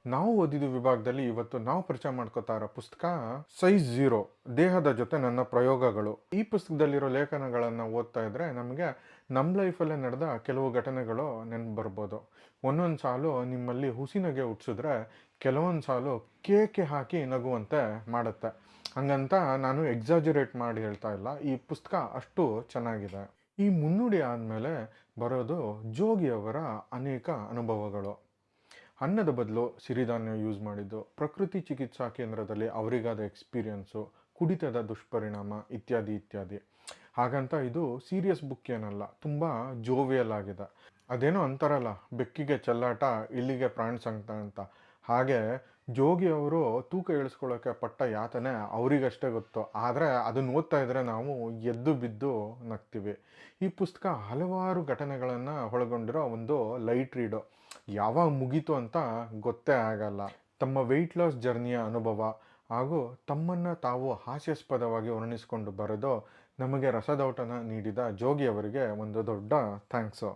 ನಾವು ಓದಿದ ವಿಭಾಗದಲ್ಲಿ ಇವತ್ತು ನಾವು ಪರಿಚಯ ಮಾಡ್ಕೋತಾ ಇರೋ ಪುಸ್ತಕ ಸೈಜ್ ಝೀರೋ, ದೇಹದ ಜೊತೆ ನನ್ನ ಪ್ರಯೋಗಗಳು. ಈ ಪುಸ್ತಕದಲ್ಲಿರೋ ಲೇಖನಗಳನ್ನು ಓದ್ತಾ ಇದ್ರೆ ನಮಗೆ ನಮ್ಮ ಲೈಫಲ್ಲೇ ನಡೆದ ಕೆಲವು ಘಟನೆಗಳು ನೆನಪು ಬರ್ಬೋದು. ಒಂದೊಂದು ಸಾಲು ನಿಮ್ಮಲ್ಲಿ ಹುಸಿನಗೆ ಹುಟ್ಟಿಸಿದ್ರೆ ಕೆಲವೊಂದು ಸಾಲು ಕೇಕೆ ಹಾಕಿ ನಗುವಂತೆ ಮಾಡುತ್ತೆ. ಹಂಗಂತ ನಾನು ಎಕ್ಸಾಜುರೇಟ್ ಮಾಡಿ ಹೇಳ್ತಾ ಇಲ್ಲ, ಈ ಪುಸ್ತಕ ಅಷ್ಟು ಚೆನ್ನಾಗಿದೆ. ಈ ಮುನ್ನುಡಿ ಆದಮೇಲೆ ಬರೋದು ಜೋಗಿಯವರ ಅನೇಕ ಅನುಭವಗಳು. ಅನ್ನದ ಬದಲು ಸಿರಿಧಾನ್ಯ ಯೂಸ್ ಮಾಡಿದ್ದು, ಪ್ರಕೃತಿ ಚಿಕಿತ್ಸಾ ಕೇಂದ್ರದಲ್ಲಿ ಅವರಿಗಾದ ಎಕ್ಸ್ಪೀರಿಯನ್ಸು, ಕುಡಿತದ ದುಷ್ಪರಿಣಾಮ ಇತ್ಯಾದಿ ಇತ್ಯಾದಿ. ಹಾಗಂತ ಇದು ಸೀರಿಯಸ್ ಬುಕ್ ಏನಲ್ಲ, ತುಂಬ ಜೋವಿಯಲ್ ಆಗಿದೆ. ಅದೇನೋ ಅಂತಾರಲ್ಲ, ಬೆಕ್ಕಿಗೆ ಚೆಲ್ಲಾಟ ಇಲ್ಲಿಗೆ ಪ್ರಾಣ ಸಂಕಟ ಅಂತ. ಹಾಗೆ ಜೋಗಿ ಅವರು ತೂಕ ಇಳಿಸ್ಕೊಳ್ಳೋಕೆ ಪಟ್ಟ ಯಾತನೆ ಅವರಿಗಷ್ಟೇ ಗೊತ್ತು. ಆದರೆ ಅದನ್ನು ಓದ್ತಾ ಇದ್ರೆ ನಾವು ಎದ್ದು ಬಿದ್ದು ನಗ್ತೀವಿ. ಈ ಪುಸ್ತಕ ಹಲವಾರು ಘಟನೆಗಳನ್ನು ಒಳಗೊಂಡಿರೋ ಒಂದು ಲೈಟ್ ರೀಡು. ಯಾವಾಗ ಮುಗೀತು ಅಂತ ಗೊತ್ತೇ ಆಗಲ್ಲ. ತಮ್ಮ ವೆಯ್ಟ್ ಲಾಸ್ ಜರ್ನಿಯ ಅನುಭವ ಹಾಗೂ ತಮ್ಮನ್ನು ತಾವು ಹಾಸ್ಯಾಸ್ಪದವಾಗಿ ವರ್ಣಿಸಿಕೊಂಡು ಬರೆದು ನಮಗೆ ರಸದೌಟನ ನೀಡಿದ ಜೋಗಿ ಅವರಿಗೆ ಒಂದು ದೊಡ್ಡ ಥ್ಯಾಂಕ್ಸು.